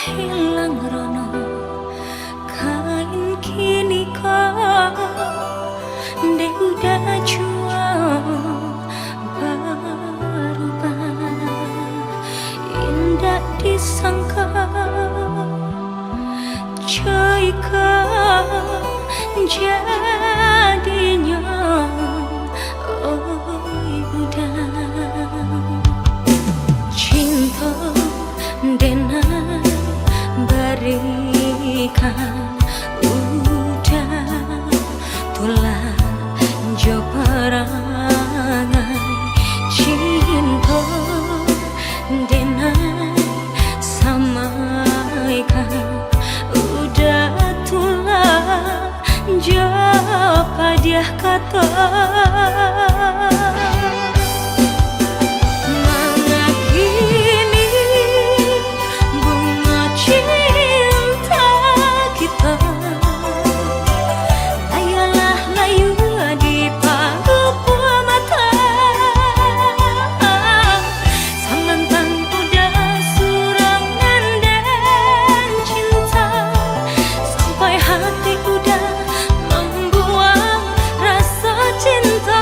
hilang rono kain kini kau dek udah jua berubah indah disangka jika jadinya udah cinta denai berikan udah tulah jo perangai cinta denai samaikan udah tulah jo padiah kata cinta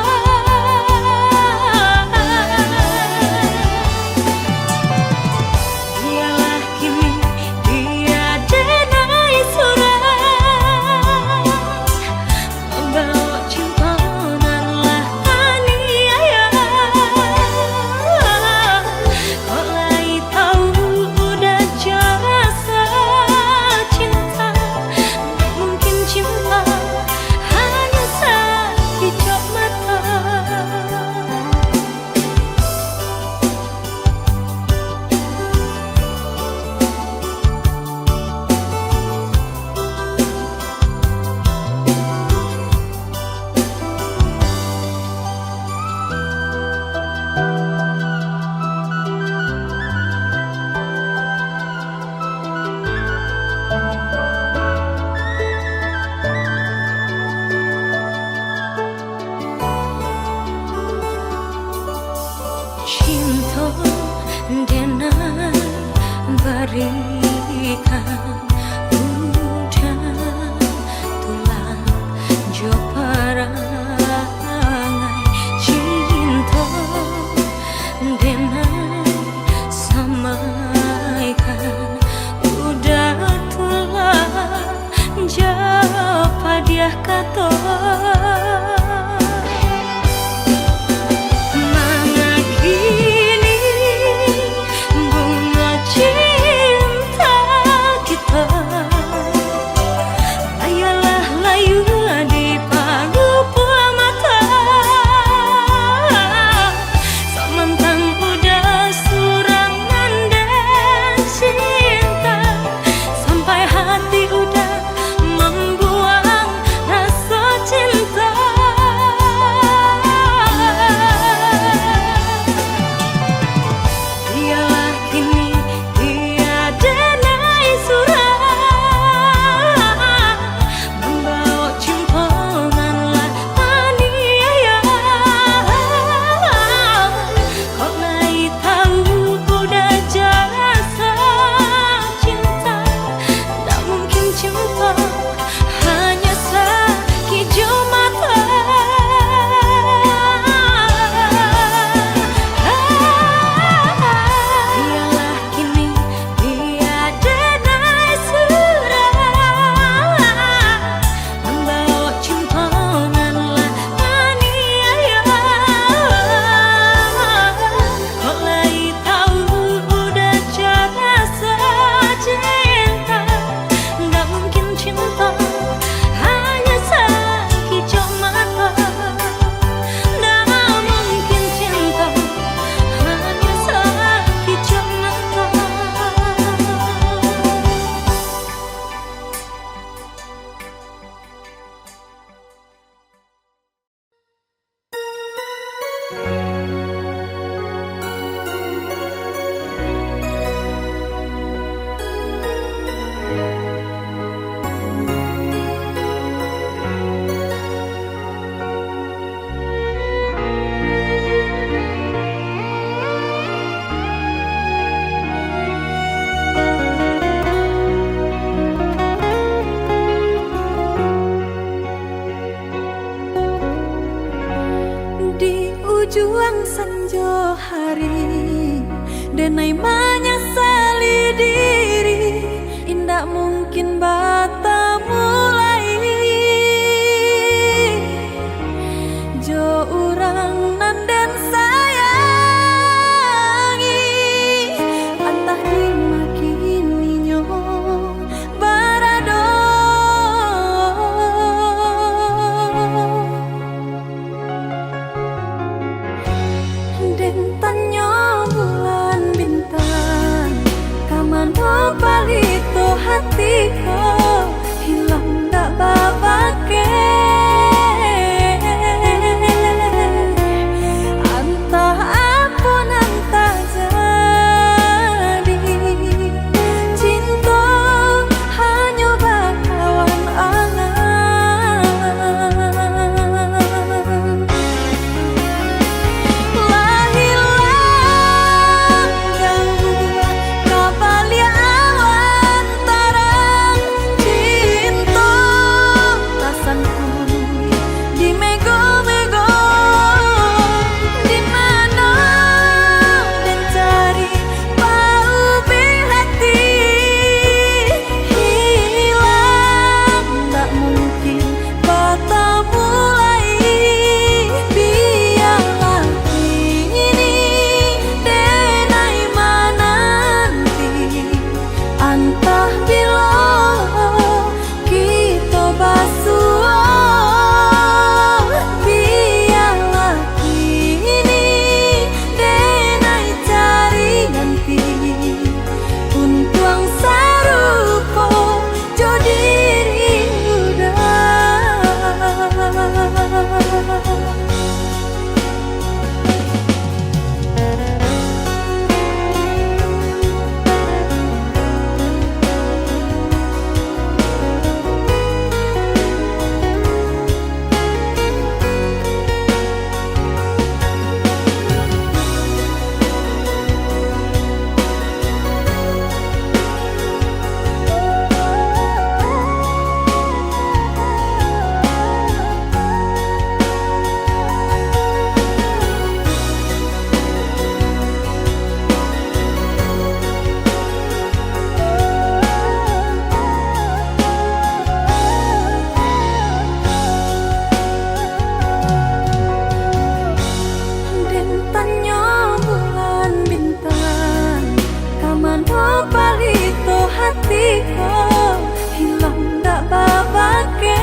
diri, indak mungkin bata mulai. Jo urang nanden sayangi, antah dimakini nyo barado. Den tanyo bulan bintang, kaman ho palito hatiko, hilang dak babake. Antah apun antah jadi, cinta hanya bakawan angan. Lahilang jauh kabalia awan tarang, cinta rasanku di mego-mego. Di mana dan cari paubi hati, hilang tak mungkin bata mulai. Biarlah ini denai mananti, antah bila kita basuh. Biarlah ini denai cari ganti, untuang sarupo jo diri udah. Den tanyo bulan bintang, kaman ho palito hatiko, hilang dak babake.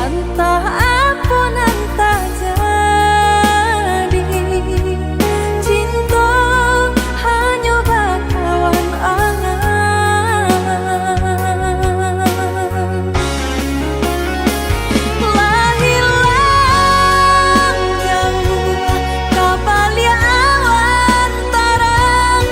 Antah apun antah jadi, cinta hanya bakawan angan. Lahilang jauh kabalia awan tarang,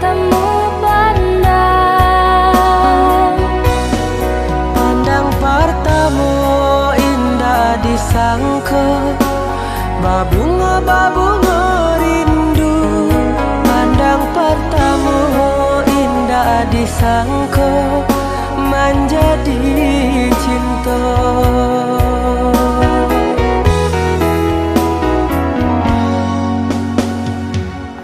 bertemu pandang. Pandang pertama indah disangka, babunga-babunga rindu. Pandang pertama indah disangka, menjadi cinta.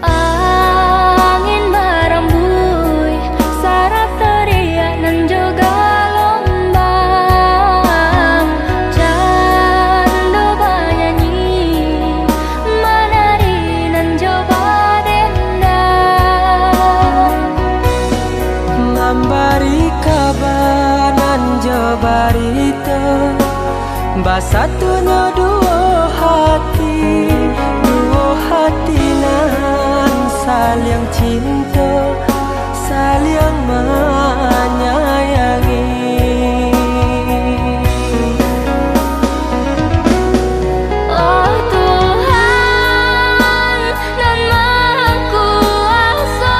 Angin merembui, sarap teriak nan juga lombang. Candu bernyanyi, menari nan coba dendang. Memberi kabar nan barita, basatunya dua hati nan saling cinta, saling menyayangi. Oh Tuhan nan Maha Kuasa,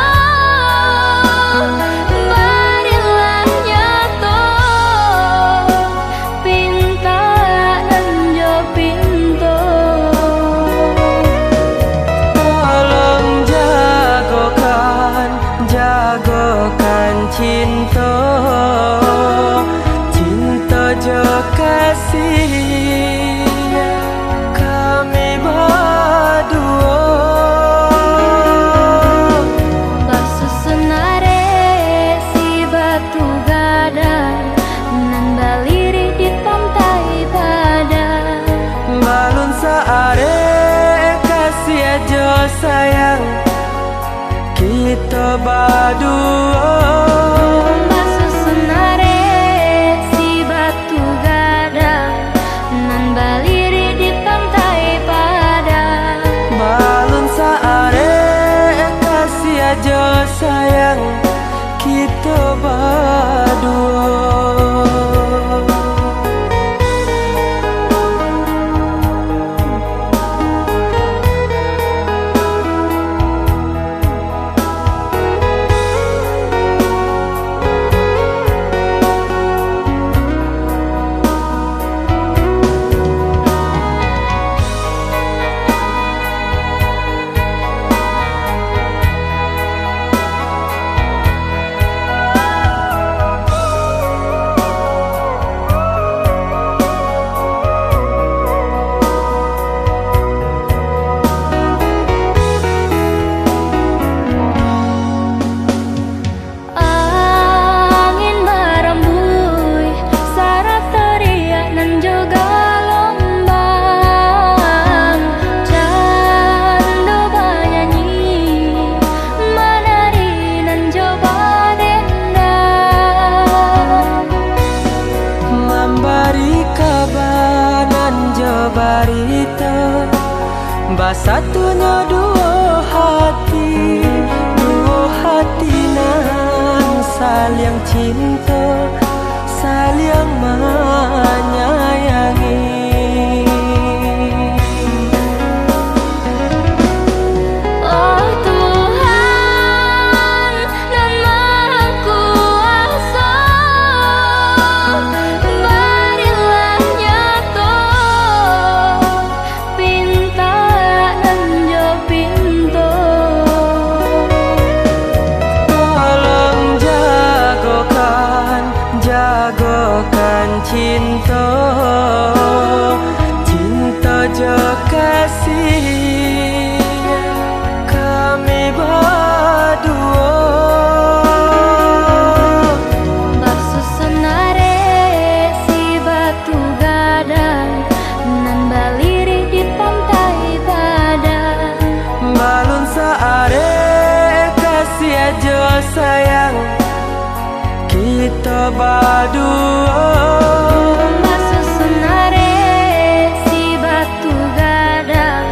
berilah nyata pinta nan jo pintu. Tolong jagokan cinta, cinta jo kasih kami berdua. Basusunare si batu gadang nan baliri di pantai padang. Balun saare kasih aja sayang, kita berdua. Basusunare si batu gadang nan baliri di pantai padang. Balun saare kasih aja sayang, kita berdua. Angin merembui, sarap teriak nan juga lombang. Candu bernyanyi, menari nan coba dendang. Memberi kabar nan barita, basatunya dua hati nan saling cinta, saling menyayangi. Oh Tuhan nan Maha Kuasa, berilah nyata pinta nan jo pintu. Tolong jagokan cinta, cinta jo kasih kami berdua. Basusunare si batu gadang nan baliri di pantai padang. Balun saare kasih aja sayang, kita berdua. Basusunare si batu gadang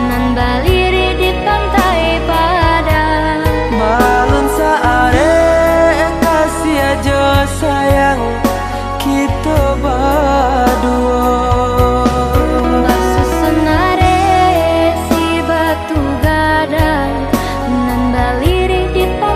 nan baliri di pantai padang. Balun saare kasih aja sayang, kita berdua. Basusunare si batu gadang nan baliri di pantai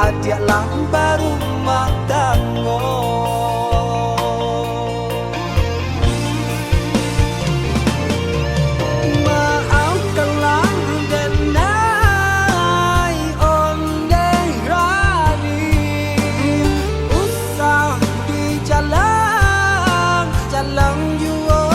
adik lambar rumah tangga. Maafkanlah denai ondeh rani, usah di jalan jua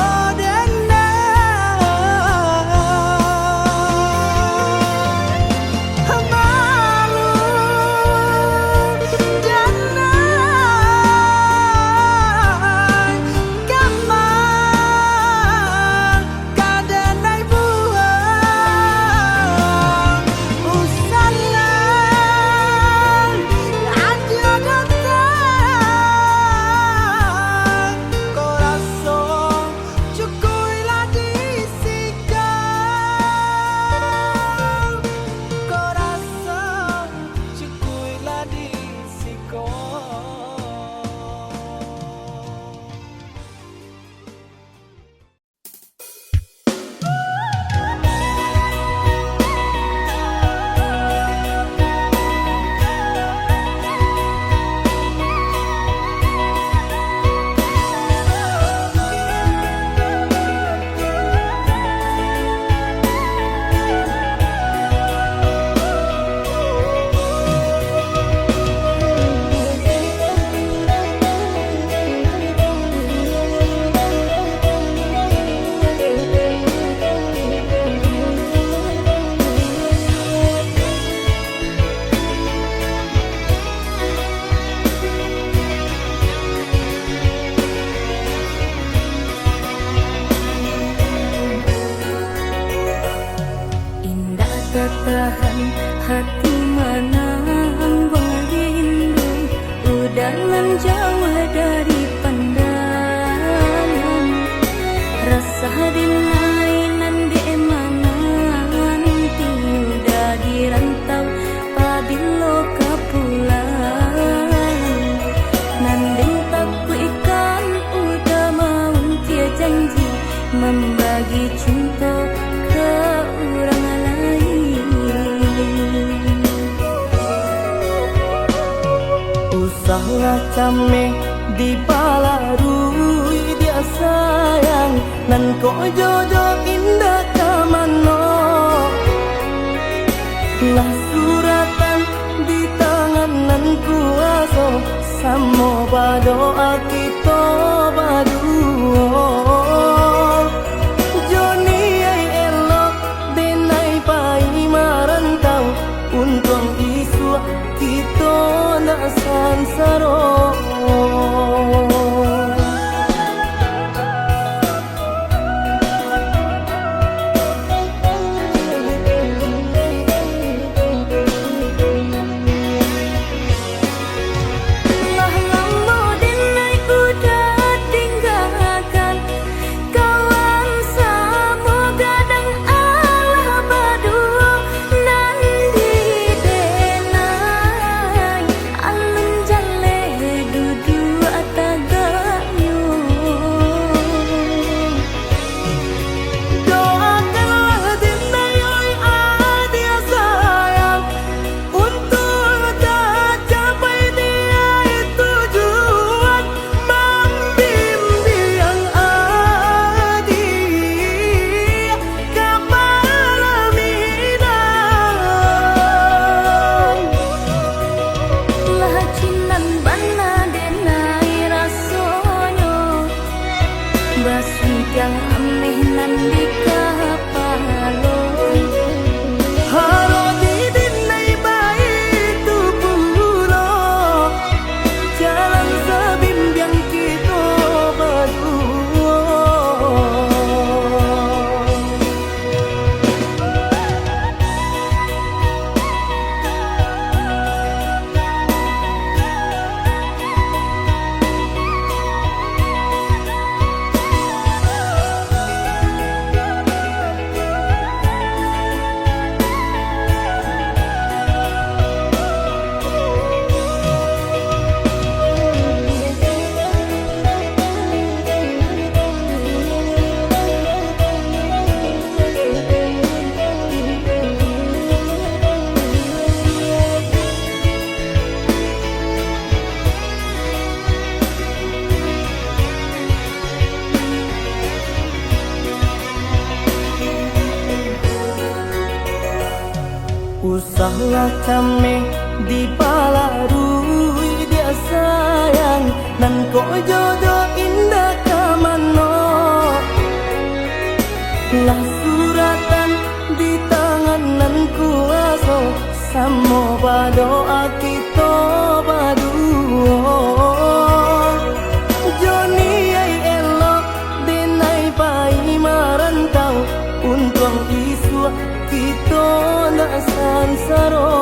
Tahan hati menang rindu, udahan jauh dari pandangan. Rasa dinainan di emangan, tiudah di rantau pabilo kepulang. Nanding takku ikan udah mau tia janji membagi cinta ke orang lain. Usahlah cameh di palarui dia sayang, nan ko jodoh indah kamano. Lah suratan di tangan nan kuaso, samo badoa kita baduo. Joni ay elok denai pai marantau, untung isu kita nak sansaro. kami di palarui dia sayang nan ko jodoh indah kamano lah suratan di tangan nan kuaso samo badoa kita baduo Joni ay elok denai pai marantau untung isu kita nak sansaro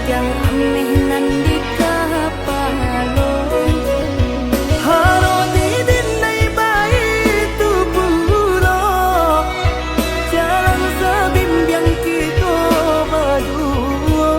yang aneh nan di kapalo haro di dinai bayi tu pulo jalan sebimbiang kita berdua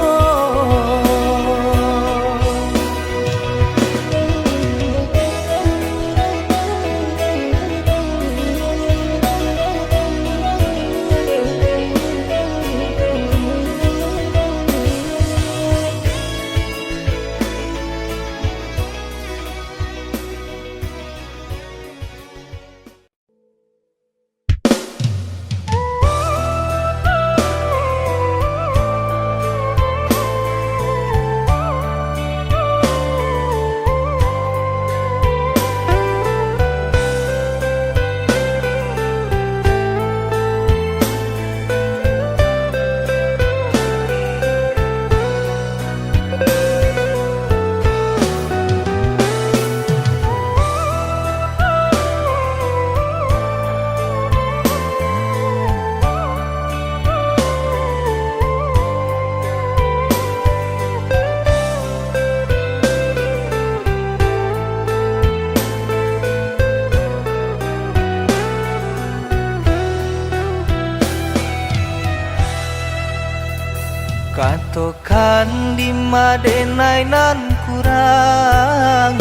Katokan di madenai nan kurang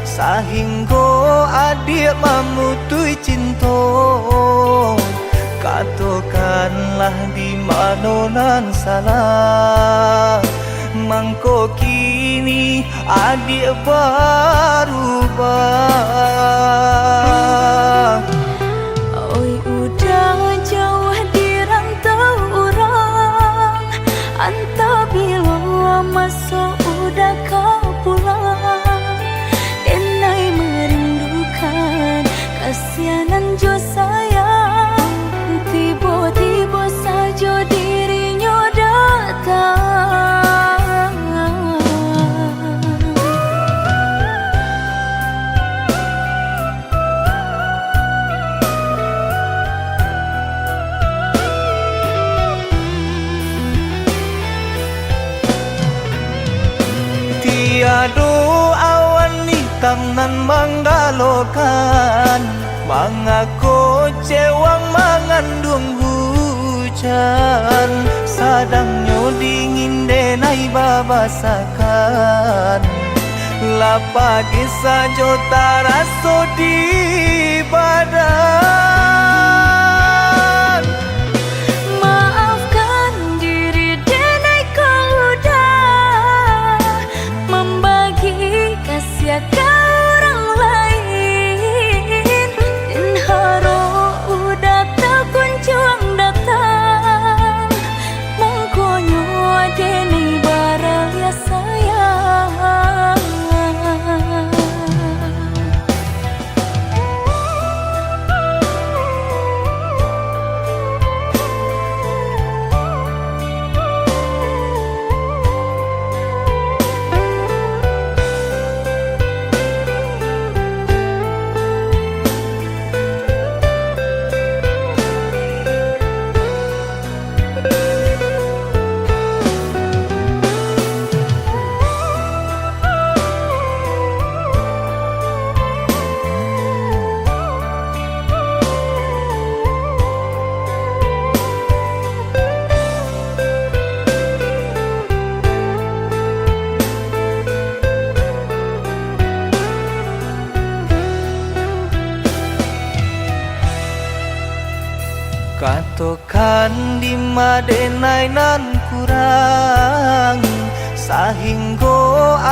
sahingga adik mamutui cinta katokanlah di mana nan salah mangko kini adik berubah oi udah jauh di rantau orang Anta bila masa udah kau pulang Denai merindukan kasihanan jo sayang Tiba-tiba saja dirinya datang Tiado awan hitam nan menggalokan Mangako cewang mengandung hujan Sadangnya dingin denai babasakan Lapagi saja taraso di badan Maafkan diri denai kau dah membagi kasih ke orang lain dan haro udah tak kunjung datang mengkonyo denai barang ya sayang madenai nan kurang sahingga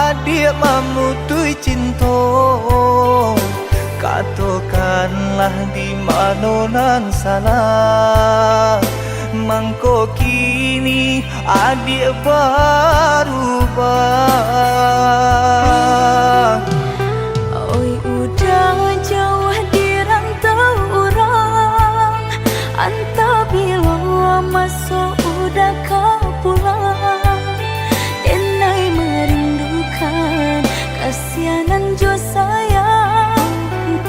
adik memutui cinta. Katakanlah di mana nan salah, mangko kini adik berubah. Oi udah jauh di rantau orang, entah bila masuk udah kau pulang. Denai merindukan kasihanan jo sayang,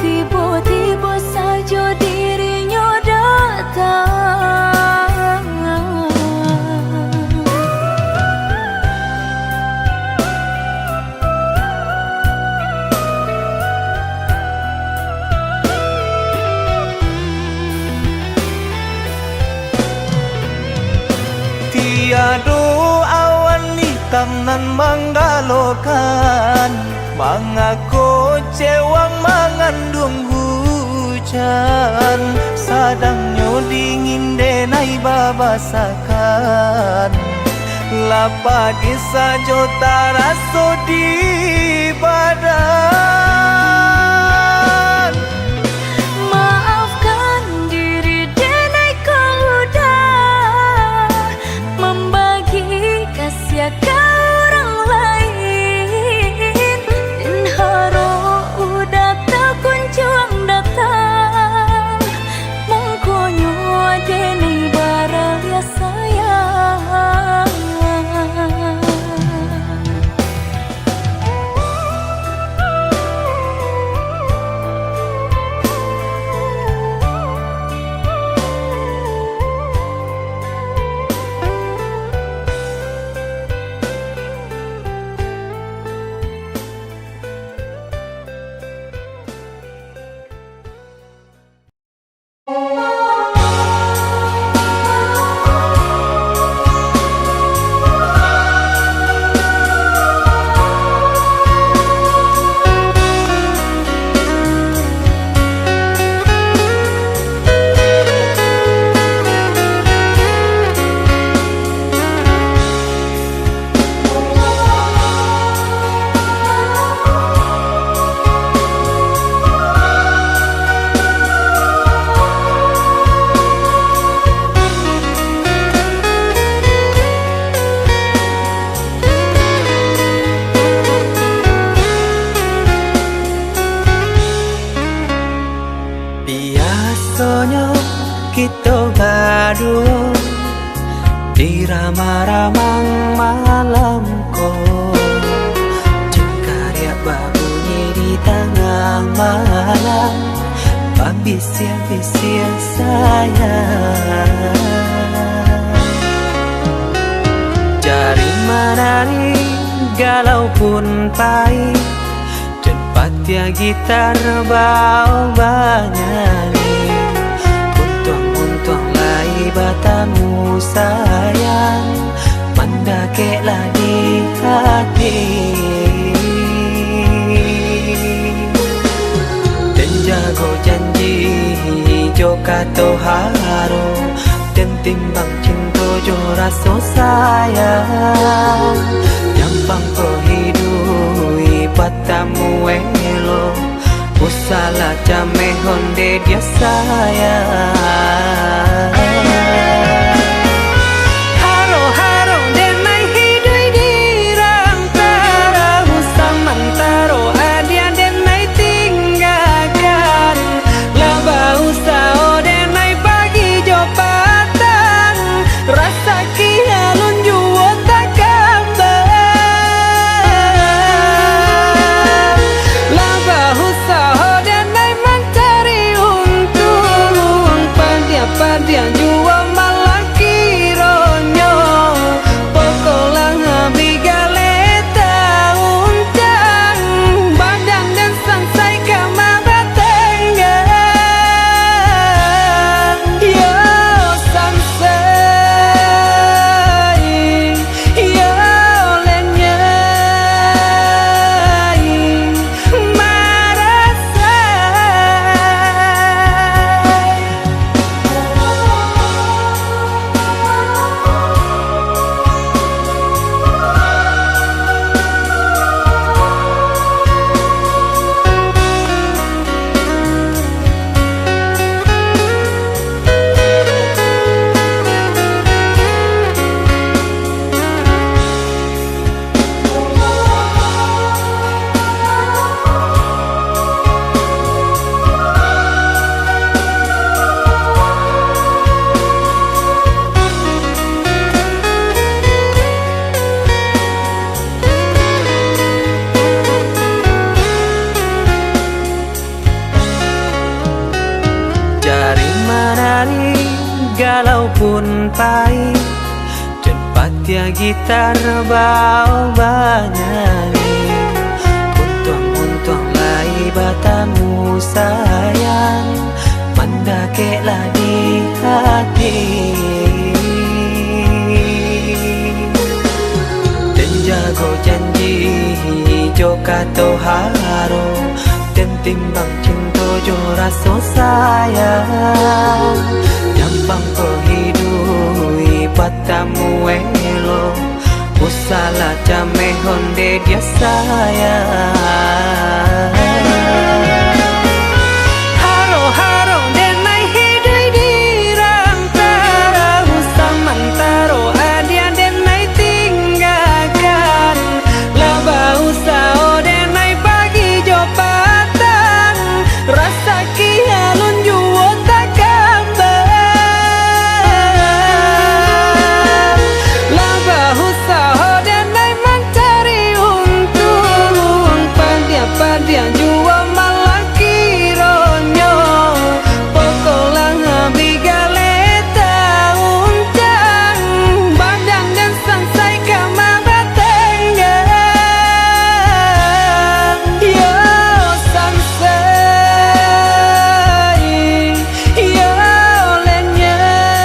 tiba-tiba saja dirinya datang. Tiada awan hitam nan menggalokan, mengaku cewang mengandung hujan. Sadangnya dingin denai babasakan, lapagi saja taraso di badan. Maafkan diri denai kau dah membagi kasih ke orang lain. Dan haro udah tak kunjung datang, mengkonyo denai baraya sayang. Biasanya kita baru di ramah-ramang malam ko, jengkarya babunyi di tengah malam, babisir-bisir sayang. Jari menari galau pun pahit, dan patia gitar bau banyani. Untung lai batamu sayang, mendakeklah di hati. Dan jago janji jo kato haro, dan timbang cinta jo rasa sayang. Nyampang ko hidui patamu elo, usala jame honde dia sayang. Haro-haro denai hidui di rantara, samantaro adia denai tinggalkan. Laba usao denai bagi jopatan, rasa kialun juo tak kabar. Laba usao denai mencari untung, padian pai dan patia gitar bau banyani untung lai batamu sayang mandakeklah di hati dan jago janji joka toharo dan timbang cinta jo rasa sayang nyampang ko hidui patamu elo usala jame honde dia sayang haro haro denai hidui dirang tara usamantaro adia denai tinggalkan laba usao denai pagi jopatan rasa kialun juo tak kabar laba usao denai mencari untung padia juo malah kironyo pokolang bigaleta uncang badang dan sansai kamada tenggang yo sansai yo lenyai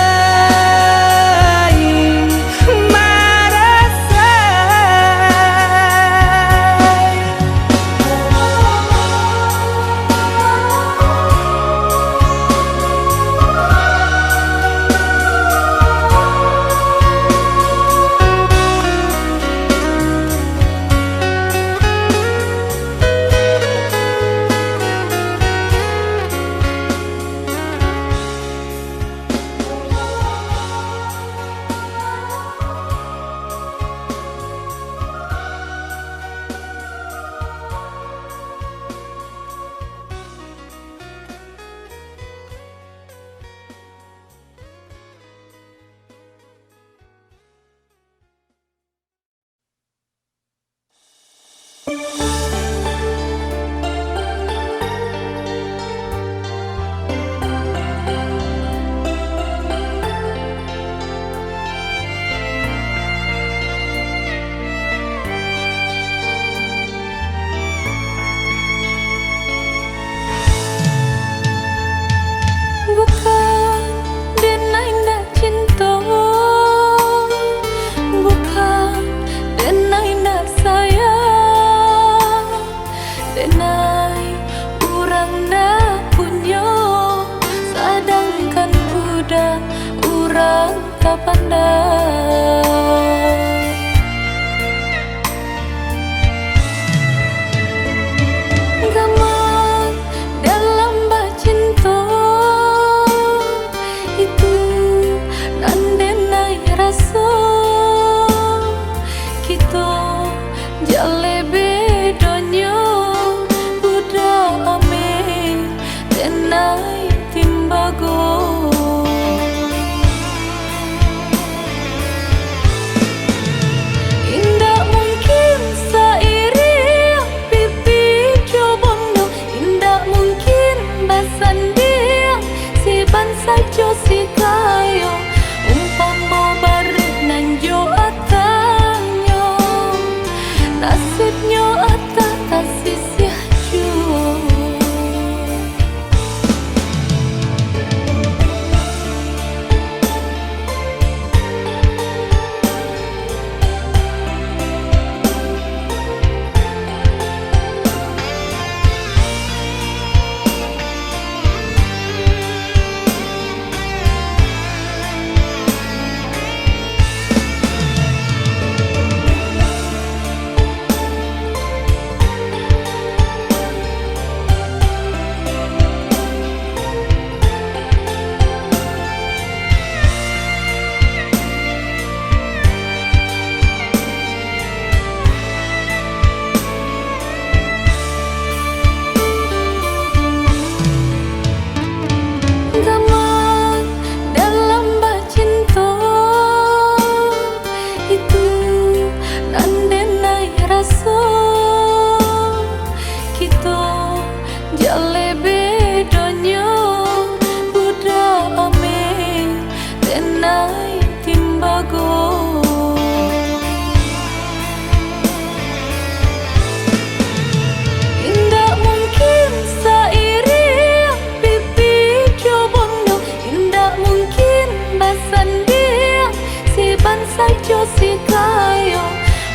marasai bukan denai ndak cinta bukan denai ndak sayang denai urang ndak punya sedangkan udah urang tak pandai gaman dalam bacinta itu nandenai rasa kita jale bedanya budak ame denai timbago indah mungkin sairi pipi cobondo indah mungkin basandia si bansa jo si kayo umpama baru nanjo atanyo saja si kayo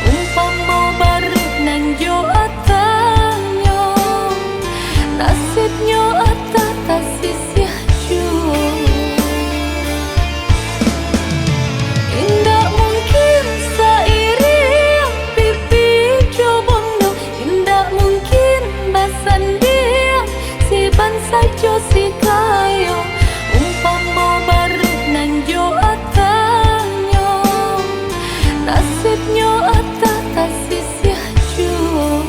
umpama bareng nang jo atanyo nasibnya atata sisih jua indah mungkin seiring pipi jobondo indah mungkin basan dia si ban saja si kayo umpama bareng nang jo atanyo nasibnya atata sisih jua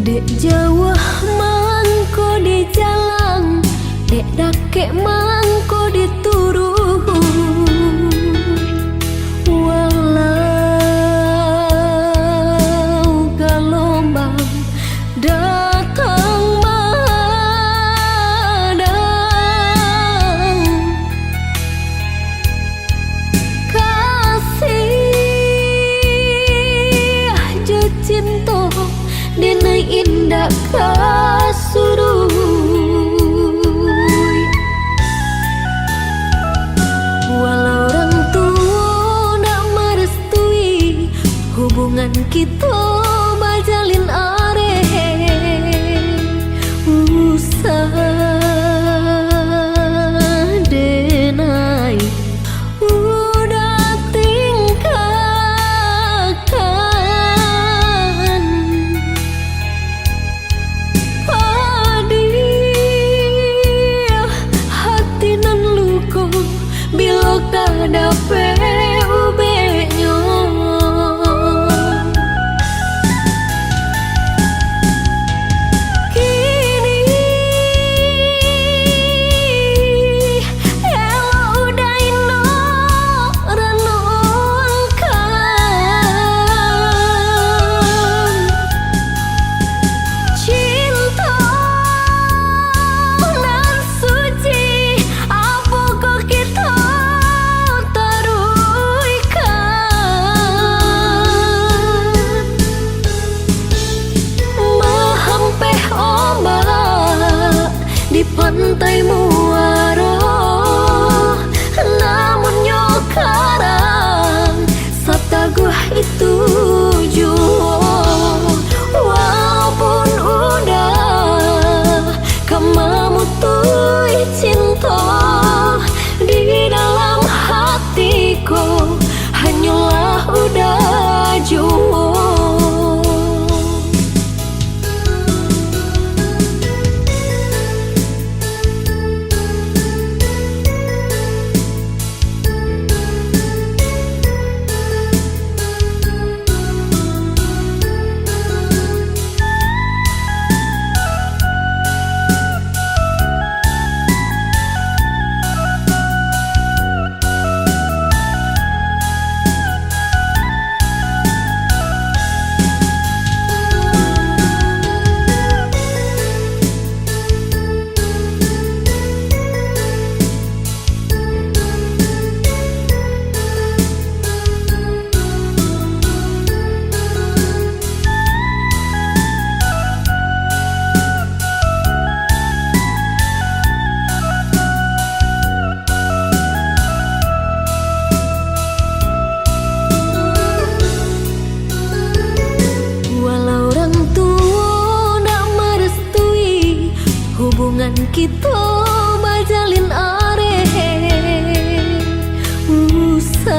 Dek Jawa mangko di jalan, dek dake mangko di turun. Walau gelombang datang madang, kasih je cinta dina indah kasuruy. Walau orang tua nak merestui hubungan kita bajalin areh usah denai udah tingkahkan hati nan luko bila kadape ubenyo kini elo udah ino renungkan cinta nan suci apakah kita taruh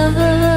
Sang